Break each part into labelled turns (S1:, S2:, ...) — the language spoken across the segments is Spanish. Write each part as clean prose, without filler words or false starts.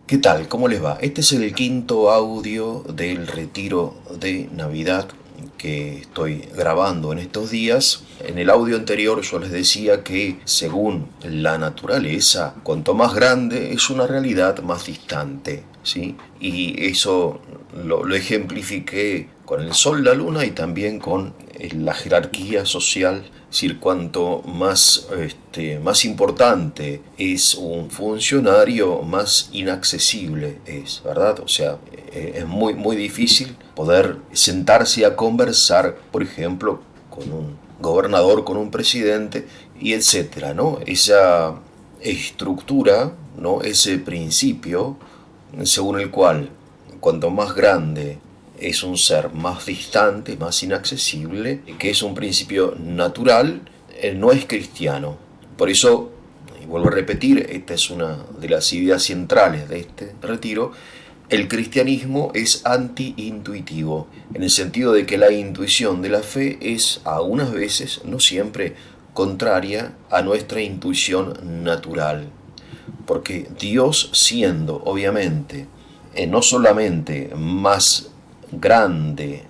S1: ¿Qué tal? ¿Cómo les va? Este es el quinto audio del retiro de Navidad que estoy grabando en estos días. En el audio anterior yo les decía que según la naturaleza, cuanto más grande es una realidad, más distante, ¿sí? Y eso lo ejemplifiqué con el sol, la luna y también con la jerarquía social. Es decir, cuanto más importante es un funcionario, más inaccesible es, ¿verdad? O sea, es muy difícil poder sentarse a conversar, por ejemplo, con un gobernador, con un presidente y etcétera, ¿no? Esa estructura, ¿no? Ese principio según el cual cuanto más grande es un ser, más distante, más inaccesible, que es un principio natural, no es cristiano. Por eso, y vuelvo a repetir, esta es una de las ideas centrales de este retiro, el cristianismo es anti-intuitivo, en el sentido de que la intuición de la fe es, algunas veces, no siempre, contraria a nuestra intuición natural. Porque Dios siendo, obviamente, no solamente más grande,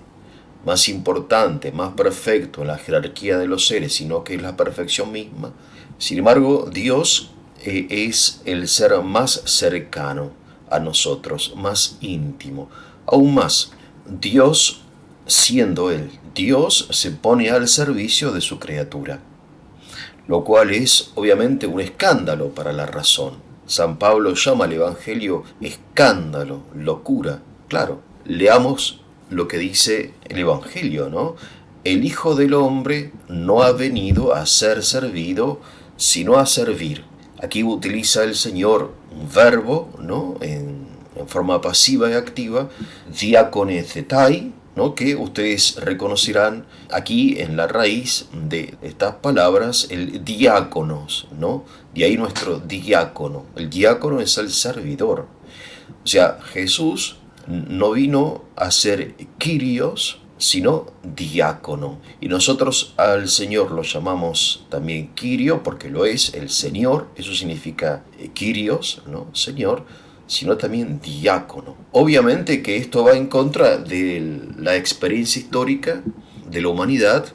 S1: más importante, más perfecto en la jerarquía de los seres, sino que es la perfección misma. Sin embargo, Dios es el ser más cercano a nosotros, más íntimo. Aún más, Dios, siendo Él Dios, se pone al servicio de su criatura, lo cual es obviamente un escándalo para la razón. San Pablo llama al Evangelio escándalo, locura. Claro, leamos lo que dice el Evangelio, ¿no? El Hijo del Hombre no ha venido a ser servido, sino a servir. Aquí utiliza el Señor un verbo, ¿no? En forma pasiva y activa, diakonezetai, ¿no? Que ustedes reconocerán aquí en la raíz de estas palabras el diáconos, ¿no? De ahí nuestro diácono. El diácono es el servidor. O sea, Jesús no vino a ser Kyrios, sino diácono. Y nosotros al Señor lo llamamos también Kyrio, porque lo es, el Señor, eso significa Kyrios, ¿no? Señor, sino también diácono. Obviamente que esto va en contra de la experiencia histórica de la humanidad,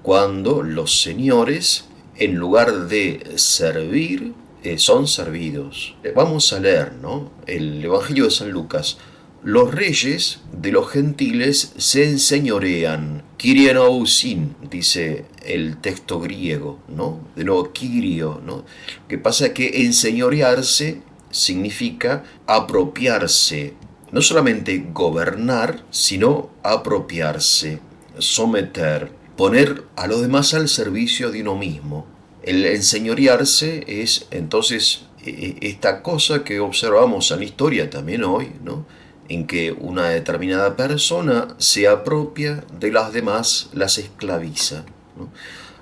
S1: cuando los señores, en lugar de servir, son servidos. Vamos a leer, ¿no? El Evangelio de San Lucas. Los reyes de los gentiles se enseñorean. Kyrienousin, dice el texto griego, ¿no? De nuevo, Kyrio, ¿no? Lo que pasa es que enseñorearse significa apropiarse, no solamente gobernar, sino apropiarse, someter, poner a los demás al servicio de uno mismo. El enseñorearse es entonces esta cosa que observamos en la historia también hoy, ¿no? En que una determinada persona se apropia de las demás, las esclaviza, ¿no?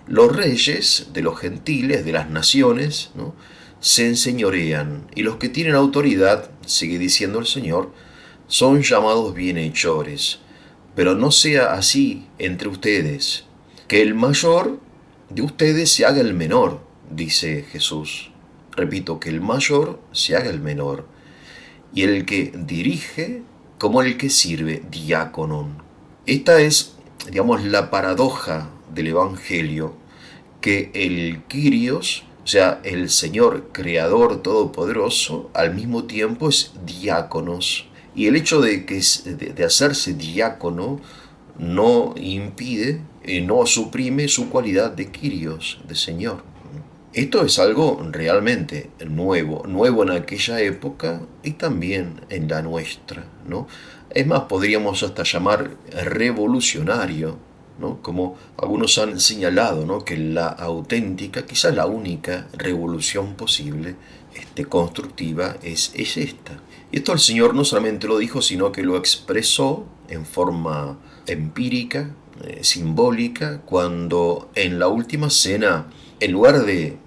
S1: Los reyes de los gentiles, de las naciones, ¿no? Se enseñorean, y los que tienen autoridad, sigue diciendo el Señor, son llamados bienhechores. Pero no sea así entre ustedes, que el mayor de ustedes se haga el menor, dice Jesús. Repito, que el mayor se haga el menor, y el que dirige como el que sirve, diáconon. Esta es, digamos, la paradoja del Evangelio, que el Kyrios, o sea, el Señor Creador Todopoderoso, al mismo tiempo es diáconos. Y el hecho de hacerse diácono no impide, no suprime su cualidad de Kyrios, de Señor. Esto es algo realmente nuevo, nuevo en aquella época y también en la nuestra, ¿no? Es más, podríamos hasta llamar revolucionario, ¿no? Como algunos han señalado, ¿no? Que la auténtica, quizás la única revolución posible, constructiva, es esta. Y esto el Señor no solamente lo dijo, sino que lo expresó en forma empírica, simbólica, cuando en la última cena, en lugar de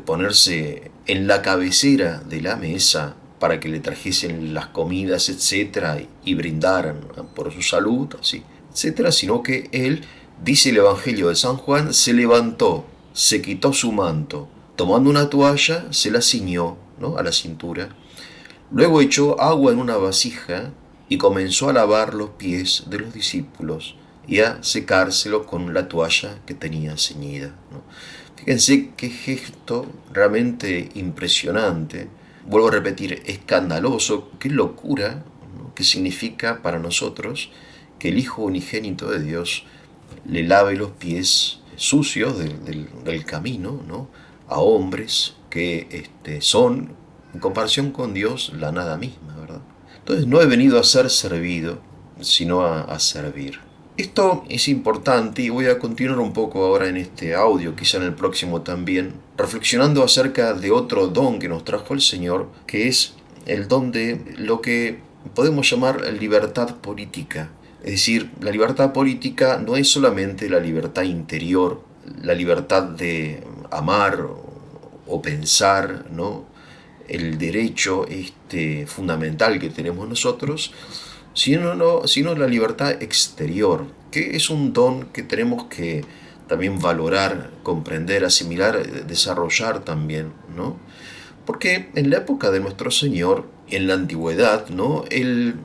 S1: ponerse en la cabecera de la mesa para que le trajesen las comidas, etcétera, y brindaran por su salud, así, etcétera, sino que él, dice el Evangelio de San Juan, se levantó, se quitó su manto, tomando una toalla, se la ciñó, ¿no? A la cintura. Luego echó agua en una vasija y comenzó a lavar los pies de los discípulos y a secárselo con la toalla que tenía ceñida, ¿no? Fíjense qué gesto realmente impresionante, vuelvo a repetir, escandaloso, qué locura, ¿no?, que significa para nosotros que el Hijo unigénito de Dios le lave los pies sucios del camino, ¿no?, a hombres que son, en comparación con Dios, la nada misma, ¿verdad? Entonces no he venido a ser servido, sino a servir. Esto es importante y voy a continuar un poco ahora en este audio, quizá en el próximo también, reflexionando acerca de otro don que nos trajo el Señor, que es el don de lo que podemos llamar libertad política. Es decir, la libertad política no es solamente la libertad interior, la libertad de amar o pensar, ¿no?, el derecho fundamental que tenemos nosotros, sino la libertad exterior, que es un don que tenemos que también valorar, comprender, asimilar, desarrollar también, ¿no? Porque en la época de nuestro Señor, en la antigüedad, ¿no?, el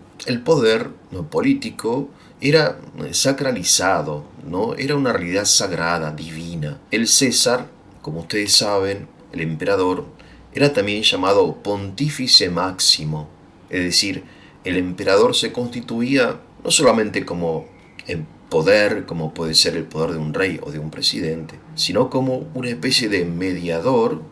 S1: poder, ¿no?, político era sacralizado, ¿no? Era una realidad sagrada, divina. El César, como ustedes saben, el emperador, era también llamado pontífice máximo, es decir, el emperador se constituía no solamente como en poder, como puede ser el poder de un rey o de un presidente, sino como una especie de mediador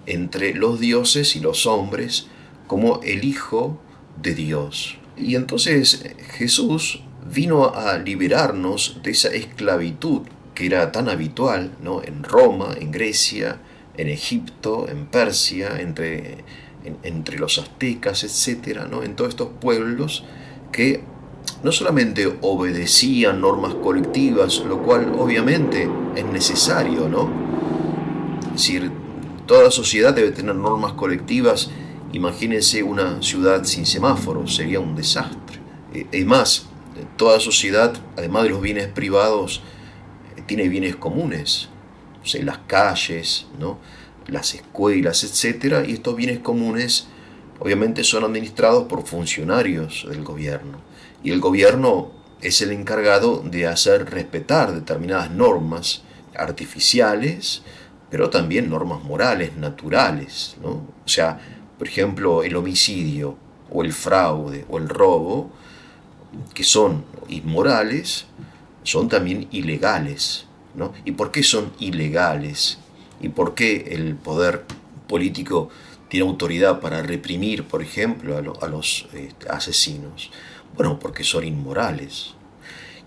S1: entre los dioses y los hombres, como el Hijo de Dios. Y entonces Jesús vino a liberarnos de esa esclavitud que era tan habitual, ¿no?, en Roma, en Grecia, en Egipto, en Persia, entre los aztecas, etcétera, ¿no?, en todos estos pueblos que no solamente obedecían normas colectivas, lo cual obviamente es necesario, ¿no? Es decir, toda sociedad debe tener normas colectivas. Imagínense una ciudad sin semáforos, sería un desastre. Es más, toda sociedad, además de los bienes privados, tiene bienes comunes, o sea, las calles, ¿no?, las escuelas, etcétera, y estos bienes comunes obviamente son administrados por funcionarios del gobierno. Y el gobierno es el encargado de hacer respetar determinadas normas artificiales, pero también normas morales, naturales, ¿no? O sea, por ejemplo, el homicidio o el fraude o el robo, que son inmorales, son también ilegales, ¿no? ¿Y por qué son ilegales? ¿Y por qué el poder político tiene autoridad para reprimir, por ejemplo, a los asesinos? Bueno, porque son inmorales.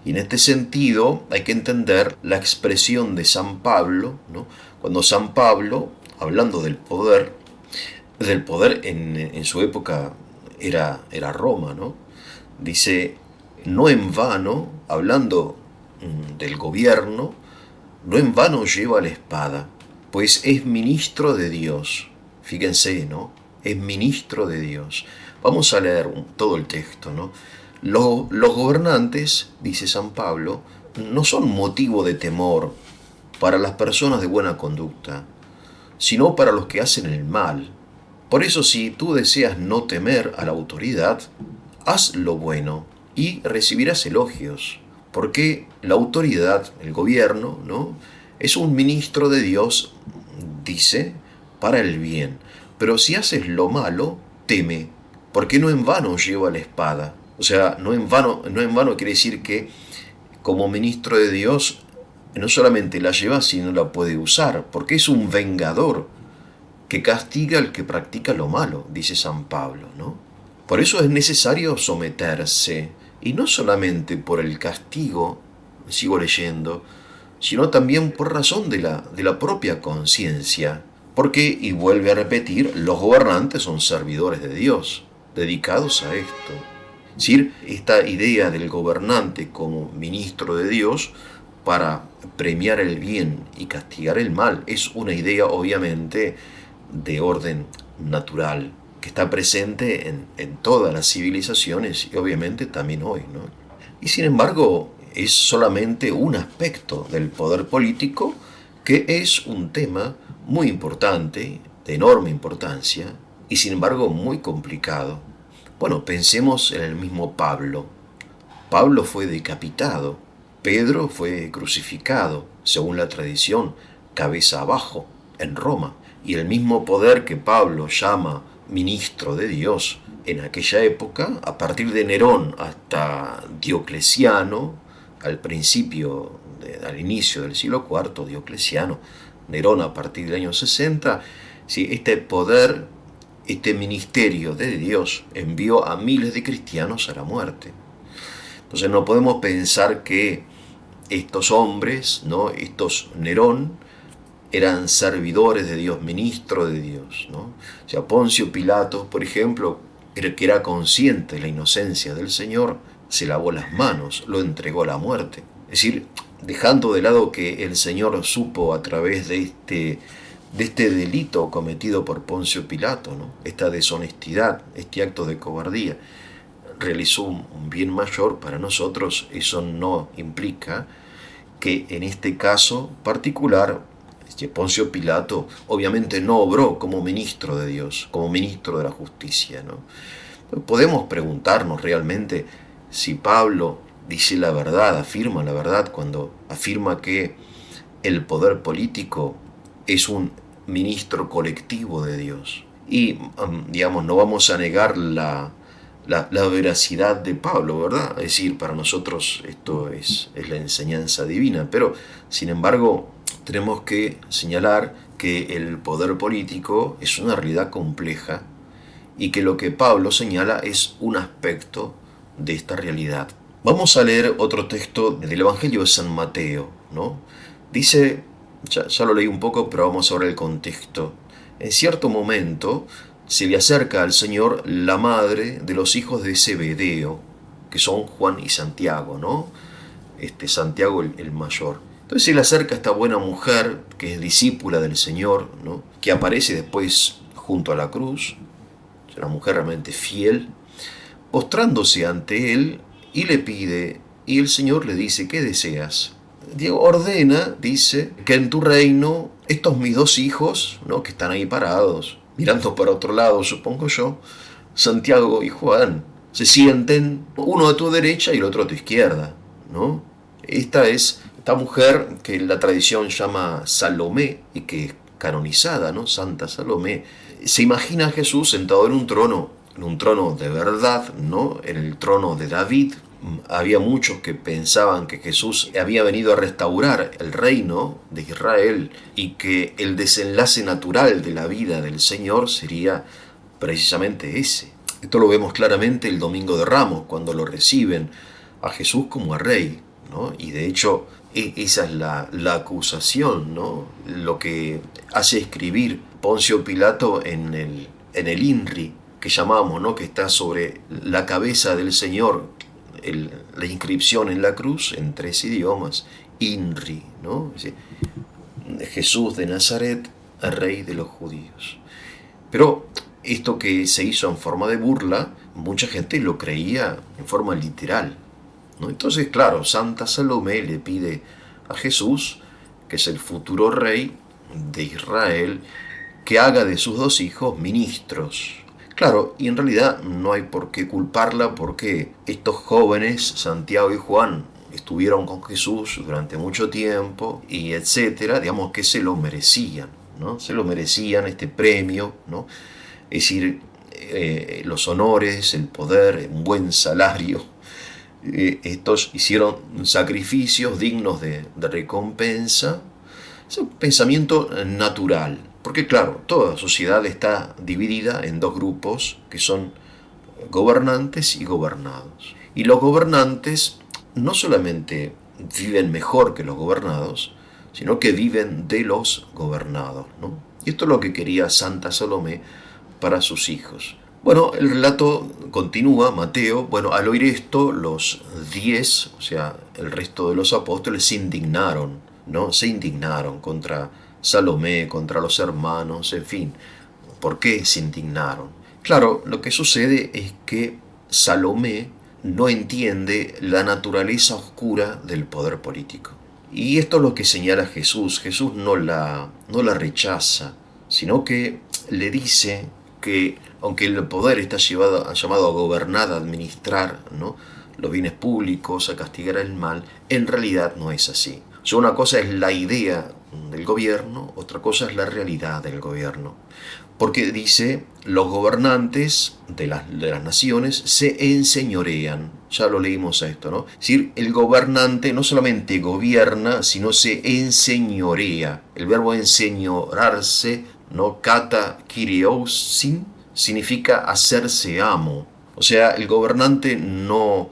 S1: Y en este sentido hay que entender la expresión de San Pablo, ¿no?, cuando San Pablo, hablando del poder en su época era Roma, ¿no?, dice, no en vano, hablando del gobierno, no en vano lleva la espada, pues es ministro de Dios. Fíjense, ¿no? Es ministro de Dios. Vamos a leer todo el texto, ¿no? Los gobernantes, dice San Pablo, no son motivo de temor para las personas de buena conducta, sino para los que hacen el mal. Por eso, si tú deseas no temer a la autoridad, haz lo bueno y recibirás elogios, porque la autoridad, el gobierno, ¿no?, es un ministro de Dios, dice, para el bien. Pero si haces lo malo, teme, porque no en vano lleva la espada. O sea, no en vano quiere decir que como ministro de Dios no solamente la lleva, sino la puede usar, porque es un vengador que castiga al que practica lo malo, dice San Pablo, ¿no? Por eso es necesario someterse, y no solamente por el castigo, sigo leyendo, sino también por razón de la propia conciencia. Porque, y vuelve a repetir, los gobernantes son servidores de Dios, dedicados a esto. Es decir, esta idea del gobernante como ministro de Dios para premiar el bien y castigar el mal es una idea obviamente de orden natural, que está presente en todas las civilizaciones y obviamente también hoy, ¿no? Y sin embargo, es solamente un aspecto del poder político que es un tema muy importante, de enorme importancia, y sin embargo muy complicado. Bueno, pensemos en el mismo Pablo. Pablo fue decapitado, Pedro fue crucificado, según la tradición, cabeza abajo, en Roma, y el mismo poder que Pablo llama ministro de Dios en aquella época, a partir de Nerón hasta Diocleciano, al inicio del siglo IV, Diocleciano, Nerón a partir del año 60, sí, este poder, este ministerio de Dios envió a miles de cristianos a la muerte. Entonces no podemos pensar que estos hombres, ¿no? Estos Nerón, eran servidores de Dios, ministros de Dios, ¿no? O sea, Poncio Pilato, por ejemplo, que era consciente de la inocencia del Señor, se lavó las manos, lo entregó a la muerte. Es decir, dejando de lado que el Señor supo a través de este delito cometido por Poncio Pilato, ¿no? Esta deshonestidad, este acto de cobardía, realizó un bien mayor para nosotros. Eso no implica que en este caso particular Poncio Pilato obviamente no obró como ministro de Dios, como ministro de la justicia, ¿no? Podemos preguntarnos realmente si Pablo dice la verdad, afirma la verdad cuando afirma que el poder político es un ministro colectivo de Dios. Y, digamos, no vamos a negar la veracidad de Pablo, ¿verdad? Es decir, para nosotros esto es la enseñanza divina, pero sin embargo tenemos que señalar que el poder político es una realidad compleja y que lo que Pablo señala es un aspecto de esta realidad. Vamos a leer otro texto del Evangelio de San Mateo, ¿no? Dice, ya lo leí un poco, pero vamos a ver el contexto. En cierto momento se le acerca al Señor la madre de los hijos de Zebedeo, que son Juan y Santiago, ¿no? Santiago el mayor. Entonces se le acerca a esta buena mujer, que es discípula del Señor, ¿no? Que aparece después junto a la cruz, es una mujer realmente fiel, postrándose ante él y le pide, y el Señor le dice, ¿qué deseas? Diego ordena, dice, que en tu reino estos mis dos hijos, ¿no? Que están ahí parados, mirando para otro lado, supongo yo, Santiago y Juan, se sienten uno a tu derecha y el otro a tu izquierda, ¿no? Esta mujer que la tradición llama Salomé y que es canonizada, ¿no? Santa Salomé, se imagina a Jesús sentado en un trono de verdad, ¿no? En el trono de David. Había muchos que pensaban que Jesús había venido a restaurar el reino de Israel y que el desenlace natural de la vida del Señor sería precisamente ese. Esto lo vemos claramente el Domingo de Ramos, cuando lo reciben a Jesús como a rey, ¿no? Y de hecho esa es la acusación, ¿no? Lo que hace escribir Poncio Pilato en el INRI, que llamamos, ¿no? Que está sobre la cabeza del Señor, la inscripción en la cruz en 3 idiomas, INRI, ¿no? Es decir, Jesús de Nazaret, el rey de los judíos. Pero esto que se hizo en forma de burla, mucha gente lo creía en forma literal, ¿no? Entonces, claro, Santa Salomé le pide a Jesús, que es el futuro rey de Israel, que haga de sus dos hijos ministros. Claro, y en realidad no hay por qué culparla porque estos jóvenes, Santiago y Juan, estuvieron con Jesús durante mucho tiempo y etcétera, digamos que se lo merecían, ¿no? Se lo merecían este premio, ¿no? Es decir, los honores, el poder, un buen salario. Estos hicieron sacrificios dignos de recompensa. Es un pensamiento natural, porque claro, toda sociedad está dividida en dos grupos que son gobernantes y gobernados. Y los gobernantes no solamente viven mejor que los gobernados, sino que viven de los gobernados, ¿no? Y esto es lo que quería Santa Salomé para sus hijos. Bueno, el relato continúa, Mateo. Bueno, al oír esto, los 10, o sea, el resto de los apóstoles se indignaron, ¿no? Se indignaron contra Salomé, contra los hermanos, en fin. ¿Por qué se indignaron? Claro, lo que sucede es que Salomé no entiende la naturaleza oscura del poder político. Y esto es lo que señala Jesús. Jesús no la rechaza, sino que le dice que aunque el poder está llamado a gobernar, a administrar, ¿no?, los bienes públicos, a castigar el mal, en realidad no es así. O sea, una cosa es la idea del gobierno, otra cosa es la realidad del gobierno. Porque dice, los gobernantes de las naciones se enseñorean. Ya lo leímos a esto, ¿no? Es decir, el gobernante no solamente gobierna, sino se enseñorea. El verbo enseñorarse, ¿no? Kata kyriousin, significa hacerse amo. O sea, el gobernante no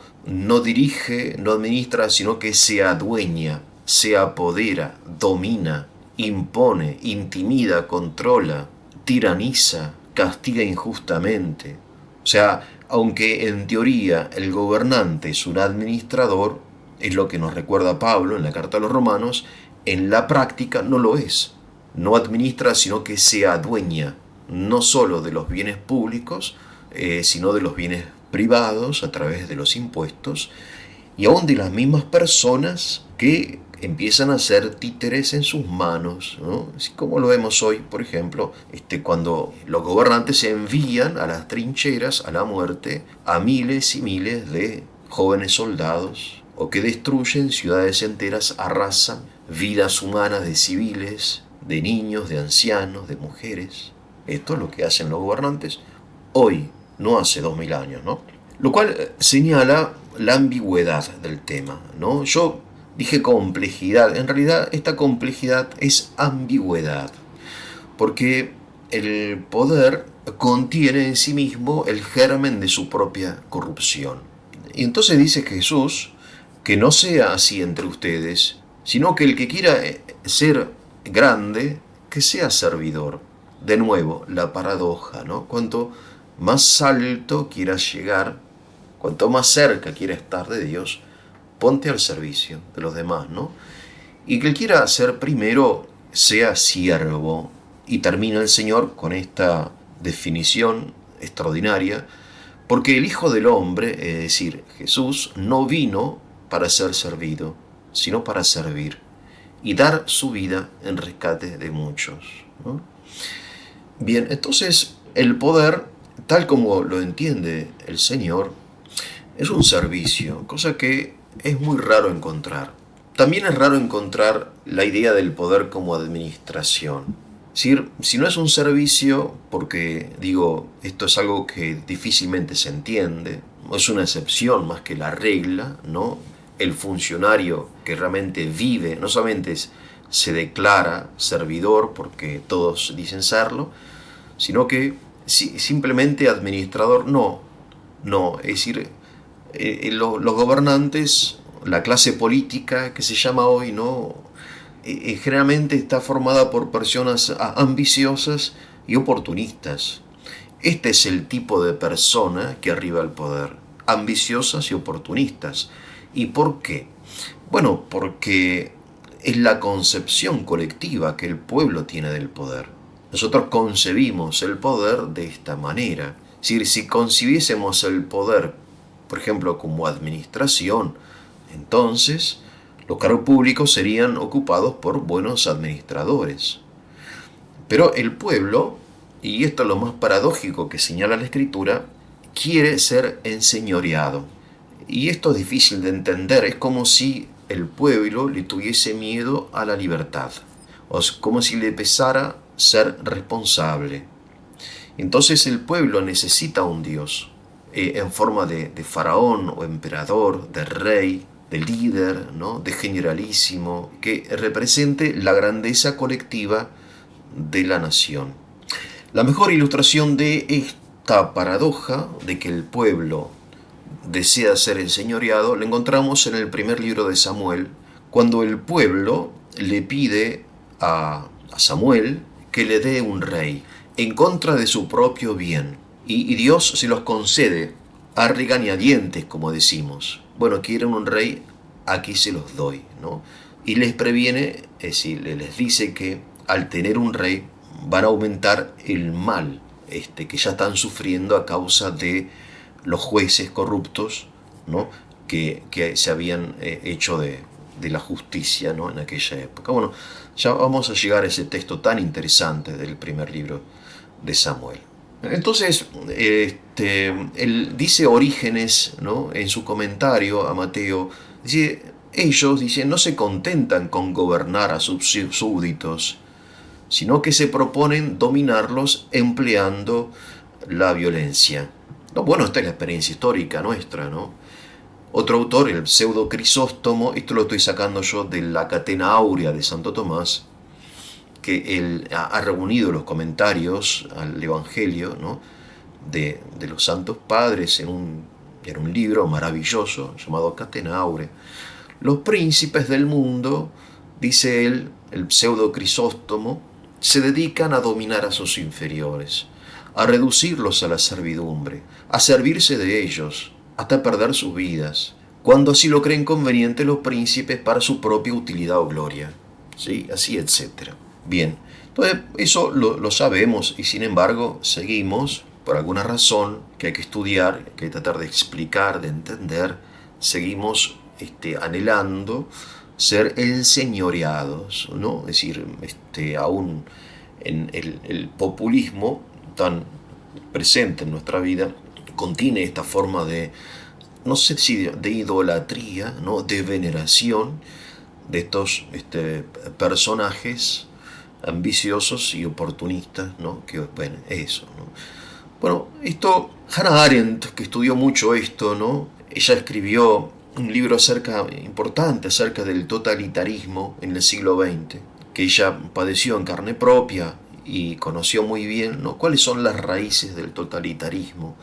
S1: dirige, no administra, sino que se adueña, se apodera, domina, impone, intimida, controla, tiraniza, castiga injustamente. O sea, aunque en teoría el gobernante es un administrador, es lo que nos recuerda Pablo en la carta a los Romanos, en la práctica no lo es. No administra, sino que se adueña, no solo de los bienes públicos, sino de los bienes privados a través de los impuestos, y aún de las mismas personas que empiezan a ser títeres en sus manos, ¿no? Así como lo vemos hoy, por ejemplo, cuando los gobernantes envían a las trincheras, a la muerte, a miles y miles de jóvenes soldados, o que destruyen ciudades enteras, arrasan vidas humanas de civiles, de niños, de ancianos, de mujeres. Esto es lo que hacen los gobernantes hoy, no hace 2000 años, ¿no? Lo cual señala la ambigüedad del tema, ¿no? Yo dije complejidad, en realidad esta complejidad es ambigüedad, porque el poder contiene en sí mismo el germen de su propia corrupción. Y entonces dice Jesús que no sea así entre ustedes, sino que el que quiera ser grande, que sea servidor. De nuevo, la paradoja, ¿no? Cuanto más alto quieras llegar, cuanto más cerca quieras estar de Dios, ponte al servicio de los demás, ¿no? Y que el quiera ser primero, sea siervo. Y termina el Señor con esta definición extraordinaria, porque el Hijo del Hombre, es decir, Jesús, no vino para ser servido, sino para servir y dar su vida en rescate de muchos, ¿no? Bien, entonces el poder, tal como lo entiende el Señor, es un servicio, cosa que es muy raro encontrar. También es raro encontrar la idea del poder como administración. Es decir, si no es un servicio, porque digo, esto es algo que difícilmente se entiende, es una excepción más que la regla, ¿no? El funcionario que realmente vive, no solamente se declara servidor porque todos dicen serlo, sino que simplemente administrador no. Es decir, los gobernantes, la clase política que se llama hoy, ¿no? Generalmente está formada por personas ambiciosas y oportunistas. Este es el tipo de persona que arriba al poder, ambiciosas y oportunistas. ¿Y por qué? Bueno, porque es la concepción colectiva que el pueblo tiene del poder. Nosotros concebimos el poder de esta manera. Es decir, si concibiésemos el poder, por ejemplo, como administración, entonces los cargos públicos serían ocupados por buenos administradores. Pero el pueblo, y esto es lo más paradójico que señala la Escritura, quiere ser enseñoreado. Y esto es difícil de entender, es como si el pueblo le tuviese miedo a la libertad, o es como si le pesara ser responsable. Entonces el pueblo necesita un Dios en forma de faraón o emperador, de rey, de líder, ¿no?, de generalísimo, que represente la grandeza colectiva de la nación. La mejor ilustración de esta paradoja de que el pueblo desea ser enseñoreado la encontramos en el primer libro de Samuel, cuando el pueblo le pide a Samuel que le dé un rey en contra de su propio bien. Y Dios se los concede a regañadientes, como decimos. Bueno, quieren un rey, aquí se los doy, ¿no? Y les previene, es decir, les dice que al tener un rey van a aumentar el mal que ya están sufriendo a causa de los jueces corruptos, ¿no?, que se habían hecho de la justicia, ¿no?, en aquella época. Bueno, ya vamos a llegar a ese texto tan interesante del primer libro de Samuel. Entonces, él dice Orígenes, ¿no? En su comentario a Mateo, dice, ellos, dice, no se contentan con gobernar a sus súbditos, sino que se proponen dominarlos empleando la violencia. No, bueno, esta es la experiencia histórica nuestra, ¿no? Otro autor, el pseudo Crisóstomo, esto lo estoy sacando yo de la Catena Áurea de Santo Tomás, que él ha reunido los comentarios al Evangelio, ¿no? de los santos padres en un libro maravilloso llamado Catena Áurea. Los príncipes del mundo, dice él, el pseudo Crisóstomo, se dedican a dominar a sus inferiores, a reducirlos a la servidumbre, a servirse de ellos, hasta perder sus vidas, cuando así lo creen conveniente los príncipes para su propia utilidad o gloria. ¿Sí? Así, etc. Bien, entonces eso lo sabemos y sin embargo seguimos, por alguna razón que hay que estudiar, que hay que tratar de explicar, de entender, seguimos anhelando ser enseñoreados, ¿no? Es decir, aún en el populismo tan presente en nuestra vida, contiene esta forma de, no sé si de idolatría, ¿no? De veneración de estos personajes ambiciosos y oportunistas, ¿no? Que, bueno, eso, ¿no? Bueno, esto, Hannah Arendt, que estudió mucho esto, ¿no? Ella escribió un libro importante acerca del totalitarismo en el siglo XX, que ella padeció en carne propia y conoció muy bien, ¿no? Cuáles son las raíces del totalitarismo.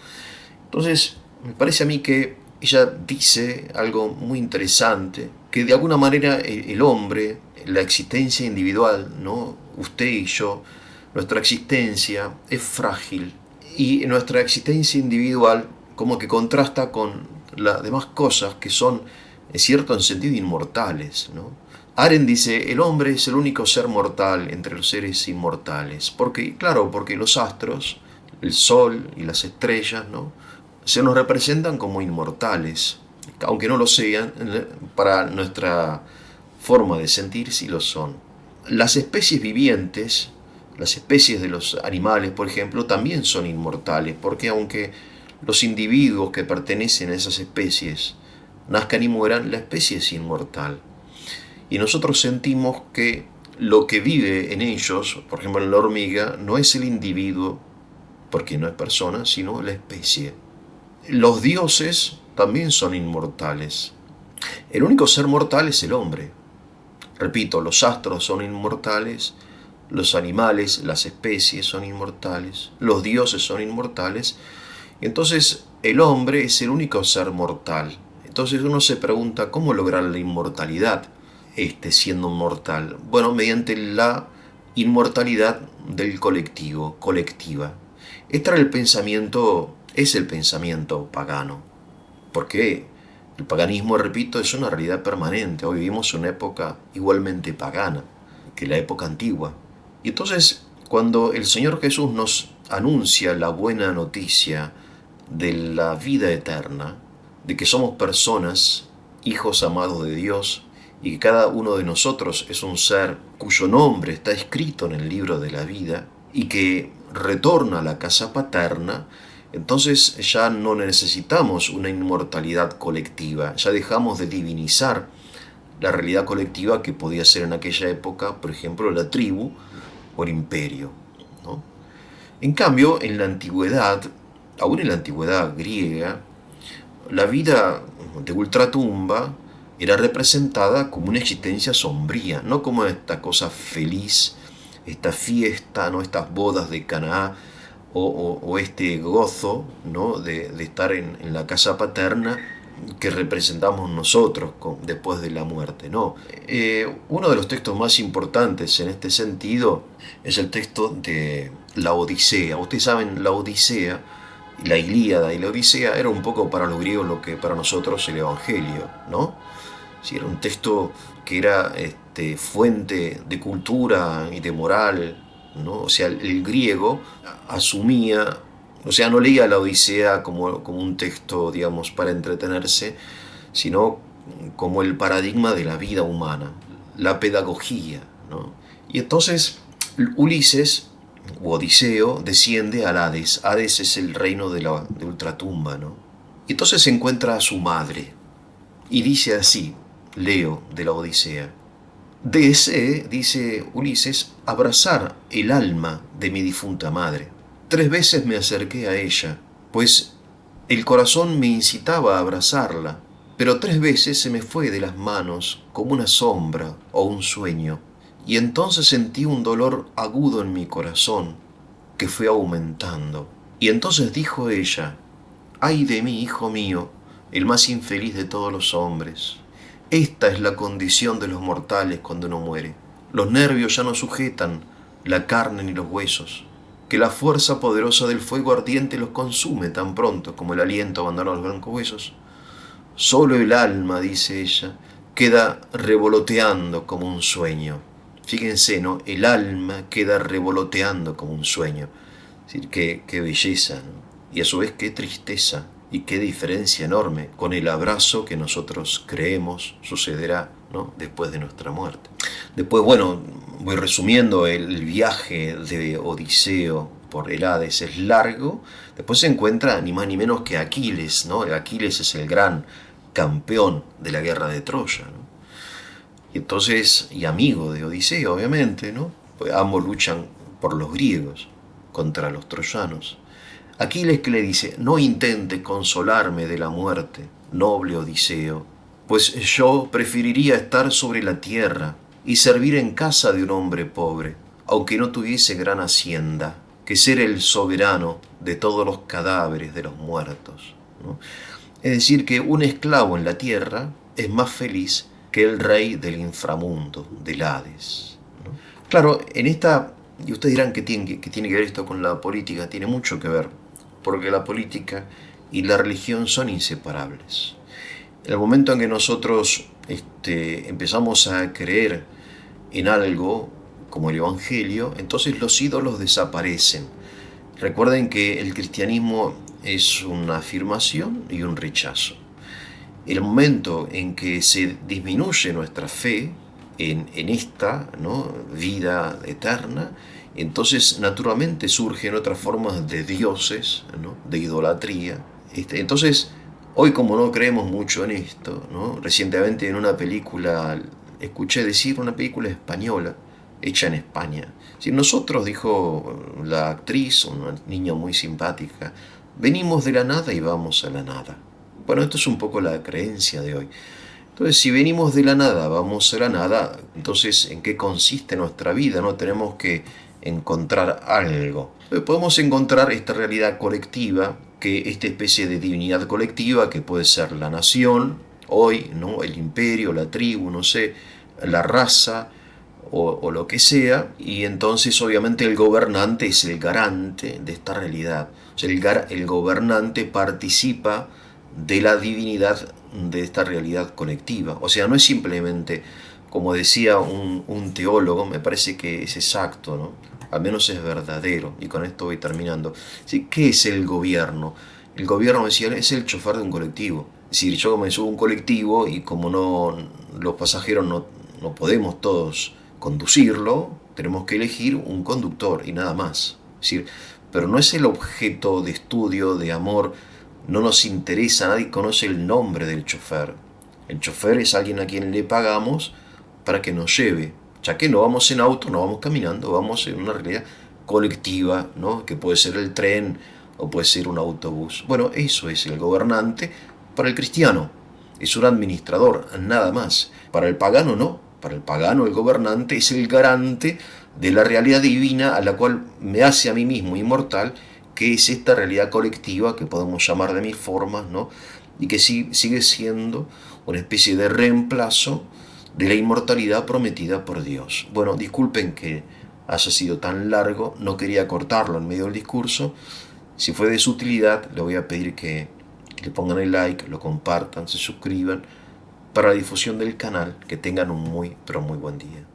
S1: Entonces, me parece a mí que ella dice algo muy interesante, que de alguna manera el hombre, la existencia individual, ¿no? Usted y yo, nuestra existencia es frágil y nuestra existencia individual como que contrasta con las demás cosas que son, en cierto sentido, inmortales, ¿no? Arendt dice, el hombre es el único ser mortal entre los seres inmortales. Porque, claro, porque los astros, el sol y las estrellas, ¿no? Se nos representan como inmortales, aunque no lo sean, para nuestra forma de sentir sí lo son. Las especies vivientes, las especies de los animales, por ejemplo, también son inmortales, porque aunque los individuos que pertenecen a esas especies nazcan y mueran, la especie es inmortal. Y nosotros sentimos que lo que vive en ellos, por ejemplo en la hormiga, no es el individuo, porque no es persona, sino la especie. Los dioses también son inmortales. El único ser mortal es el hombre. Repito, los astros son inmortales, los animales, las especies son inmortales, los dioses son inmortales. Entonces el hombre es el único ser mortal. Entonces uno se pregunta, ¿cómo lograr la inmortalidad siendo mortal? Bueno, mediante la inmortalidad del colectivo, colectiva. Este era el pensamiento, es el pensamiento pagano. Porque el paganismo, repito, es una realidad permanente. Hoy vivimos una época igualmente pagana que la época antigua. Y entonces, cuando el Señor Jesús nos anuncia la buena noticia de la vida eterna, de que somos personas, hijos amados de Dios, y que cada uno de nosotros es un ser cuyo nombre está escrito en el libro de la vida, y que retorna a la casa paterna, entonces ya no necesitamos una inmortalidad colectiva, ya dejamos de divinizar la realidad colectiva que podía ser en aquella época, por ejemplo, la tribu o el imperio, ¿no? En cambio, en la antigüedad, aún en la antigüedad griega, la vida de ultratumba era representada como una existencia sombría, no como esta cosa feliz, esta fiesta, ¿no? Estas bodas de Canaá, o este gozo, ¿no? de estar en la casa paterna que representamos nosotros después de la muerte, ¿no? Uno de los textos más importantes en este sentido es el texto de la Odisea. Ustedes saben, la Odisea, la Ilíada y la Odisea era un poco para los griegos lo que para nosotros el Evangelio, ¿no? Sí, era un texto que era fuente de cultura y de moral, ¿no? O sea, el griego asumía, o sea, no leía la Odisea como un texto, digamos, para entretenerse, sino como el paradigma de la vida humana, la pedagogía, ¿no? Y entonces Ulises Odiseo desciende al Hades. Hades es el reino de ultratumba, ¿no? Y entonces encuentra a su madre y dice así, leo de la Odisea: Deseé, dice Ulises, abrazar el alma de mi difunta madre. 3 veces me acerqué a ella, pues el corazón me incitaba a abrazarla, pero 3 veces se me fue de las manos como una sombra o un sueño, y entonces sentí un dolor agudo en mi corazón que fue aumentando. Y entonces dijo ella: ay de mí, hijo mío, el más infeliz de todos los hombres. Esta es la condición de los mortales cuando uno muere. Los nervios ya no sujetan la carne ni los huesos, que la fuerza poderosa del fuego ardiente los consume tan pronto como el aliento abandona los blancos huesos. Solo el alma, dice ella, queda revoloteando como un sueño. Fíjense, ¿no? El alma queda revoloteando como un sueño. Es decir, qué belleza, ¿no? Y a su vez qué tristeza y qué diferencia enorme con el abrazo que nosotros creemos sucederá, ¿no?, después de nuestra muerte. Después, bueno, voy resumiendo, el viaje de Odiseo por el Hades es largo. Después se encuentra ni más ni menos que Aquiles, ¿no? Aquiles es el gran campeón de la guerra de Troya, ¿no? Y entonces, y amigo de Odiseo, obviamente, ¿no? Pues ambos luchan por los griegos contra los troyanos. Aquiles, que le dice: no intente consolarme de la muerte, noble Odiseo, pues yo preferiría estar sobre la tierra y servir en casa de un hombre pobre, aunque no tuviese gran hacienda, que ser el soberano de todos los cadáveres de los muertos, ¿no? Es decir, que un esclavo en la tierra es más feliz que el rey del inframundo, del Hades, ¿no? Claro, en esta, y ustedes dirán que tiene que ver esto con la política. Tiene mucho que ver, porque la política y la religión son inseparables. En el momento en que nosotros empezamos a creer en algo como el Evangelio, entonces los ídolos desaparecen. Recuerden que el cristianismo es una afirmación y un rechazo. El momento en que se disminuye nuestra fe en esta, ¿no?, vida eterna, entonces naturalmente surgen otras formas de dioses, ¿no?, de idolatría. Entonces, hoy, como no creemos mucho en esto, ¿no?, recientemente en una película, escuché decir, una película española, hecha en España. Si nosotros, dijo la actriz, una niña muy simpática, venimos de la nada y vamos a la nada. Bueno, esto es un poco la creencia de hoy. Entonces, si venimos de la nada, vamos a la nada, entonces, ¿en qué consiste nuestra vida? No tenemos que encontrar algo. Podemos encontrar esta realidad colectiva, que esta especie de divinidad colectiva, que puede ser la nación, hoy, ¿no?, el imperio, la tribu, no sé, la raza, o lo que sea, y entonces obviamente el gobernante es el garante de esta realidad. O sea, el gobernante participa de la divinidad de esta realidad colectiva. O sea, no es simplemente, como decía un teólogo, me parece que es exacto, ¿no?, al menos es verdadero, y con esto voy terminando. ¿Sí? ¿Qué es el gobierno? El gobierno, decía, es el chofer de un colectivo. Es decir, yo me subo a un colectivo y como los pasajeros no podemos todos conducirlo, tenemos que elegir un conductor y nada más. Es decir, pero no es el objeto de estudio, de amor. No nos interesa, nadie conoce el nombre del chofer. El chofer es alguien a quien le pagamos para que nos lleve, ya que no vamos en auto, no vamos caminando, vamos en una realidad colectiva, ¿no?, que puede ser el tren o puede ser un autobús. Bueno, eso es el gobernante para el cristiano. Es un administrador, nada más. Para el pagano no. Para el pagano el gobernante es el garante de la realidad divina a la cual me hace a mí mismo inmortal, que es esta realidad colectiva que podemos llamar de mil formas, ¿no?, y que sigue siendo una especie de reemplazo de la inmortalidad prometida por Dios. Bueno, disculpen que haya sido tan largo, no quería cortarlo en medio del discurso. Si fue de su utilidad, le voy a pedir que le pongan el like, lo compartan, se suscriban para la difusión del canal. Que tengan un muy, pero muy buen día.